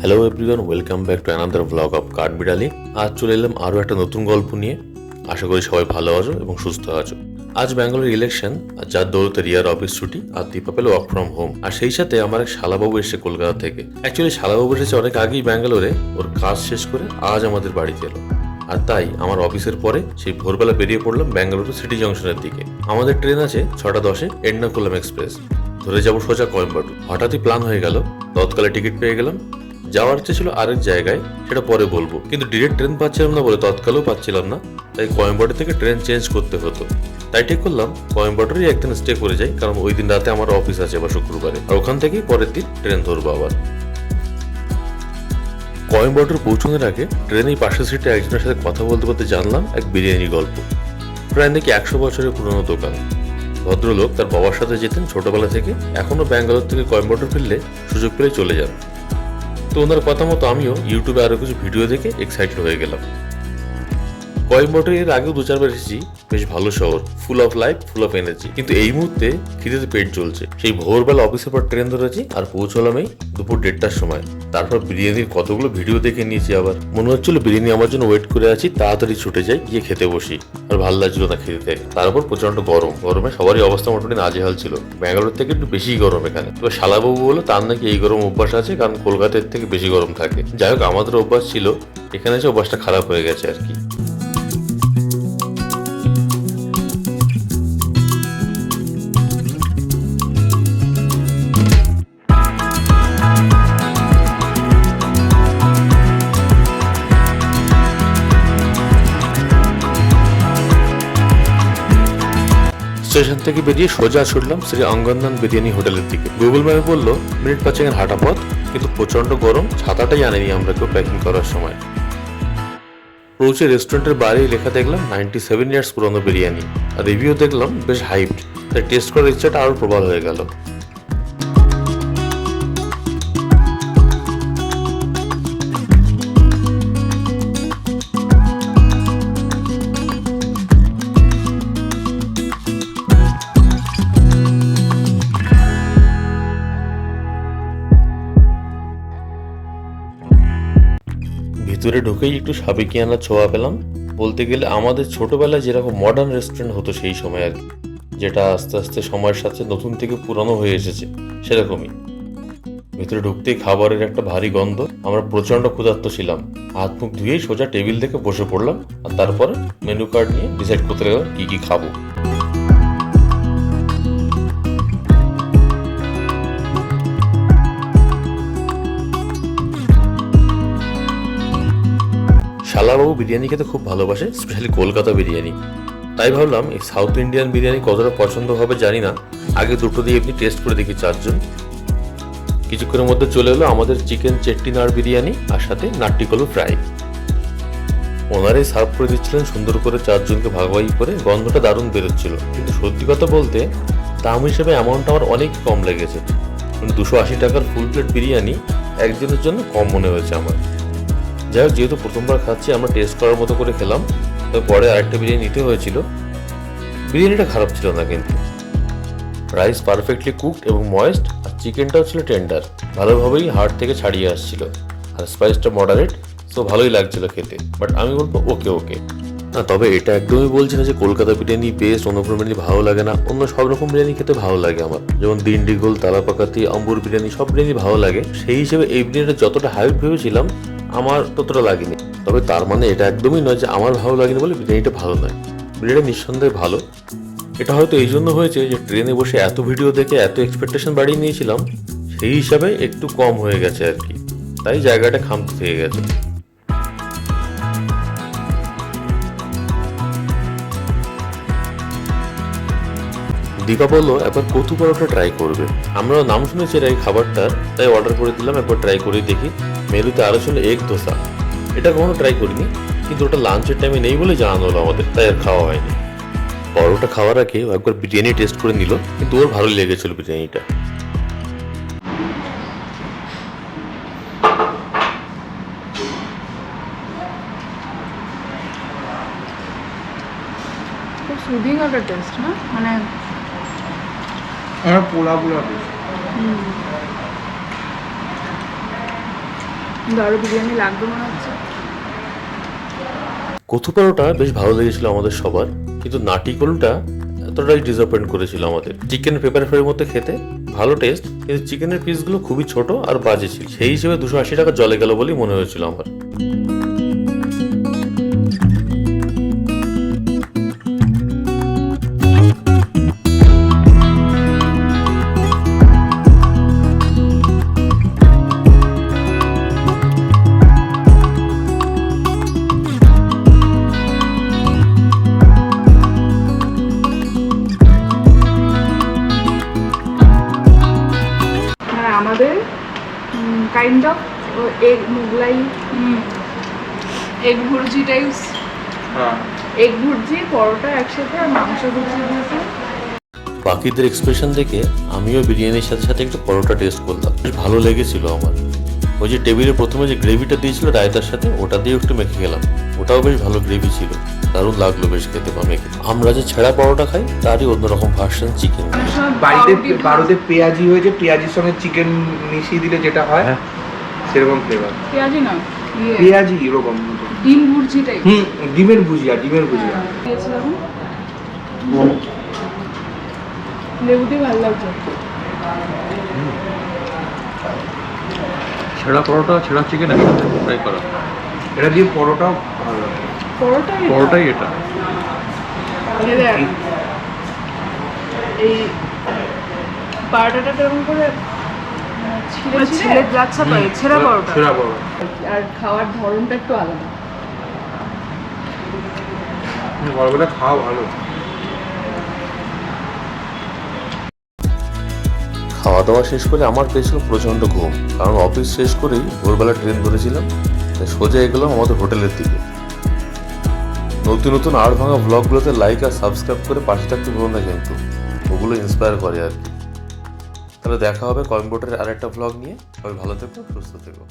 Hello everyone, welcome back to another blog of কাঠবিড়ালি। আজ চলে এলাম আরও একটা নতুন গল্প নিয়ে। আশা করি সবাই ভালো আছো এবং সুস্থ আছো। আজ ব্যাঙ্গালোর ইলেকশন, আর যার দৌলতে রিয়ার অফিস ছুটি আর দীপা পেল ওয়ার্ক ফ্রম হোম। আর সেই সাথে আমার এক শালাবাবু এসেছে কলকাতা থেকে। অ্যাকচুয়ালি শালাবাবু এসেছে অনেক আগেই ব্যাঙ্গালোরে, ওর কাজ শেষ করে আজ আমাদের বাড়িতে এলো। আর তাই আমার অফিসের পরে সেই ভোরবেলা বেরিয়ে পড়লাম ব্যাঙ্গালুরু সিটি জংশনের দিকে। আমাদের ট্রেন আছে 6:10-এ এর্নাকুলাম এক্সপ্রেস, ধরে যাবো সোজা কোয়েম্বাটুর। হঠাৎই প্ল্যান হয়ে গেল, তৎকালে টিকিট পেয়ে গেলাম। যাওয়ার ইচ্ছে ছিল আরেক জায়গায়, সেটা পরে বলবো, কিন্তু ডিরেক্ট ট্রেন পাচ্ছিলাম না বলে তৎকালেও পাচ্ছিলাম না, তাই কোয়েম্বাটুর থেকে ট্রেন চেঞ্জ করতে হতো। তাই ঠিক করলাম কোয়েম্বাটুরই একদিন স্টে করে যাই, কারণ ওই দিন রাতে আমার অফিস আছে বা শুক্রবারে, আর ওখান থেকেই পরের দিন ট্রেন ধরবো আবার। কোয়েম্বাটুর পৌঁছানোর আগে ট্রেনেই পাশের সিটে একজনের সাথে কথা বলতে বলতে জানলাম এক বিরিয়ানির গল্প। প্রায় নাকি 100 বছরের পুরনো দোকান। ভদ্রলোক তার বাবার সাথে যেতেন ছোটবেলা থেকে, এখনো ব্যাঙ্গালোর থেকে কোয়েম্বাটুর ফিরলে সুযোগ পেলে চলে যান। তো ওনার কথা মতো আমিও ইউটিউবে আরো কিছু ভিডিও দেখে এক্সাইটেড হয়ে গেলাম। কোয়েম্বাটুর এর আগেও 2-4 বার এসেছি, বেশ ভালো শহর, full of life, full of energy. কিন্তু এই মুহূর্তে খিদেতে পেট জ্বলছে। সেই ভোরবেলা অফিসের পর ট্রেন ধরেছি আর পৌঁছলাম এই দুপুর 1:30টার সময়। তারপর বিরিয়ানির কতগুলো ভিডিও দেখে নিয়েছি, আবার মনে হচ্ছিল বিরিয়ানি আমার জন্য ওয়েট করে আছি, তাড়াতাড়ি ছুটে যাই, গিয়ে খেতে বসি। আর ভালো লাগছিল না খেতে। তারপর প্রচন্ড গরম, গরমে সবারই অবস্থা মোটামুটি নাজেহাল ছিল। ব্যাঙ্গালোর থেকে একটু বেশি গরম এখানে। তবে শালাবাবু বললো তার নাকি এই গরম অভ্যাস আছে, কারণ কলকাতার থেকে বেশি গরম থাকে। যাই হোক, আমাদের অভ্যাস ছিল, এখানে এসে অভ্যাসটা খারাপ হয়ে গেছে আর কি। স্টেশন থেকে বেরিয়ে সোজা ছুটলাম শ্রী অঙ্গনদান বিরিয়ানি হোটেলের দিকে। গুগল ম্যাপে বললো মিনিট 5-এর হাঁটা পথ, কিন্তু প্রচন্ড গরম, ছাতাটাই আনেনি আমরা কেউ প্যাকিং করার সময়। পৌঁছে রেস্টুরেন্টের বাইরে লেখা দেখলাম 97 ইয়ার্স পুরনো বিরিয়ানি, আর রিভিউ দেখলাম বেশ হাইপড, তাই টেস্ট করার ইচ্ছাটা আরো প্রবল হয়ে গেল। ভিতরে ঢুকেই একটু সাবেকিয়ানা ছোঁয়া পেলাম। বলতে গেলে আমাদের ছোটবেলায় যেরকম মডার্ন রেস্টুরেন্ট হতো সেই সময় আর কি, যেটা আস্তে আস্তে সময়ের সাথে নতুন থেকে পুরানো হয়ে এসেছে, সেরকমই। ভিতরে ঢুকতেই খাবারের একটা ভারী গন্ধ। আমরা প্রচন্ড ক্ষুধার্ত ছিলাম। হাত মুখ ধুয়েই সোজা টেবিল থেকে বসে পড়লাম, আর তারপরে মেনু কার্ড নিয়ে ডিসাইড করতে গেলাম কি কি খাবো। শালাবাবু বিরিয়ানি খেতে খুব ভালোবাসে, স্পেশালি কলকাতা বিরিয়ানি। তাই ভাবলাম এই সাউথ ইন্ডিয়ান বিরিয়ানি কতটা পছন্দ হবে জানি না, আগে দুটো দিয়ে এমনি টেস্ট করে দেখি 4 জন। কিছুক্ষণের মধ্যে চলে এলো আমাদের চিকেন চেট্টিনার বিরিয়ানি, আর সাথে নাট্টি কলু ফ্রাই। ওনারাই সার্ভ করে দিচ্ছিলেন সুন্দর করে 4 জনকে ভাগাভাগি করে। গন্ধটা দারুণ বেরোচ্ছিল, কিন্তু সত্যি কথা বলতে দাম হিসেবে অ্যামাউন্টটা আমার অনেক কম লেগেছে। 280 টাকার ফুল প্লেট বিরিয়ানি একদিনের জন্য কম মনে হয়েছে আমার। যাই হোক, যেহেতু প্রথমবার খাচ্ছি, আমরা টেস্ট করার মতো করে খেলাম। তবে পরে আরেকটা বিরিয়ানি নিতে হয়েছিল। বিরিয়ানিটা খারাপ ছিল না, কিন্তু রাইস পারফেক্টলি কুকড এবং ময়েস্ট, আর চিকেনটাও ছিল টেন্ডার, ভালোভাবেই হাড় থেকে ছাড়িয়ে আসছিল। আর স্পাইসটা মডারেট, তো ভালোই লাগছিল খেতে। বাট আমি বলবো ওকে ওকে না। তবে এটা একদমই বলছি না যে কলকাতা বিরিয়ানি বেস্ট, অন্য কোনো বিরিয়ানি ভালো লাগে না। অন্য সব রকম বিরিয়ানি খেতে ভালো লাগে আমার, যেমন দিন্ডিগোল, তালাপাকাতি, অম্বুর বিরিয়ানি, সব বিরিয়ানি ভালো লাগে। সেই হিসেবে এই বিরিয়ানিটা যতটা হাইপ ভেবেছিলাম আমার ততটা লাগেনি। তবে তার মানে এটা একদমই নয় যে আমার ভালো লাগেনি বলে বিরিয়ানিটা ভালো নয়। বিরিয়ানিটা নিঃসন্দেহে ভালো। এটা হয়তো এই জন্য হয়েছে যে ট্রেনে বসে এত ভিডিও দেখে এত এক্সপেকটেশন বাড়িয়ে নিয়েছিলাম, সেই হিসাবে একটু কম হয়ে গেছে আর কি, তাই জায়গাটা খামতি থেকে গেছে। দীপা বললো একবার কচু পরোটা ট্রাই করবে। আমরাও নাম শুনেছি এই খাবারটার, তাই অর্ডার করে দিলাম, একবার ট্রাই করে দেখি। মেনুতে আরো ছিল এগ দোসা, এটা কখনো ট্রাই করিনি, কিন্তু ওটা লাঞ্চের টাইমে নেই বলে জানানো হলো আমাদের, তাই আর খাওয়া হয়নি। পরোটা খাওয়ার আগে একবার বিরিয়ানি টেস্ট করে নিল, কিন্তু ওর ভালোই লেগেছিল বিরিয়ানিটা। খুব সুদিং একটা টেস্ট না, মানে পোলা পোলা টেস্ট। কিন্তু আরও বিরিয়ানি লাগবে মনে হচ্ছে। কচু পরোটা বেশ ভালো লেগেছিল আমাদের সবার, কিন্তু নাটি কোলটা এতটাই ডিসঅ্যাপয়েন্ট করেছিল আমাদের। চিকেন পেপার ফ্রাইয়ের মধ্যে খেতে ভালো টেস্ট, কিন্তু চিকেনের পিসগুলো খুবই ছোট আর বাজে ছিল। সেই হিসেবে 280 টাকা জলে গেল বলেই মনে হয়েছিল আমার। মানে আমাদের kind of egg Mughlai, egg bhurji types, egg bhurji paratha একসাথে আর মাংস ভুর্জি দিয়েছে। বাকিদের এক্সপ্রেশন দেখে আমিও বিরিয়ানির সাথে সাথে একটু পরোটা টেস্ট করলাম, বেশ ভালো লেগেছিল আমার। ওই যে টেবিলে প্রথমে যে গ্রেভিটা দিয়েছিল রায়তার সাথে, ওটা দিয়ে একটু মেখে গেলাম, ওটাও বেশ ভালো গ্রেভি ছিল, দারুণ লাগলো বেশ খেতে বা মেখে। আমরা যে ছেঁড়া পরোটা খাই তারই অন্যরকম ভার্সন চিকেন। বাড়িতে পেঁয়াজি হয়েছে, পেঁয়াজির সঙ্গে চিকেন মিশিয়ে দিলে যেটা হয় সেরকম ফ্লেভার। পেঁয়াজি না, পেঁয়াজি এরকম ডিম ভুর্জি টাইপ। ডিমের ভুজিয়া দিয়েছিলাম, লেবু দিয়ে ভালো লাগছে। ছেঁড়া পরোটা ছেঁড়া চিকেন একসাথে ফ্রাই করা, এটা দিয়ে পরোটাও ভালো লাগে। পরোটাই এটা। এই দেখ, এই পাউডারটা কেমন করে ছিঁড়ে যাচ্ছে, তো ছেঁড়া পরোটা, ছেঁড়া পরোটা আর খাওয়ার ধরনটা একটু আলাদা। গরমে খাওয়া ভালো। খাওয়া দাওয়া শেষ করে আমার পেয়েছিল প্রচণ্ড ঘুম, কারণ অফিস শেষ করেই ভোরবেলা ট্রেন ধরেছিলাম, তাই সোজা এগেলাম আমাদের হোটেলের দিকে। নতুন নতুন আড় ভাঙা ব্লগগুলোতে লাইক আর সাবস্ক্রাইব করে পাশে থাকতে ভুলো না, কিন্তু ওগুলো ইন্সপায়ার করে আর কি। তাহলে দেখা হবে কোয়েম্বাটোরের আরেকটা ব্লগ নিয়ে। সবাই ভালো থেকো, সুস্থ থেকো।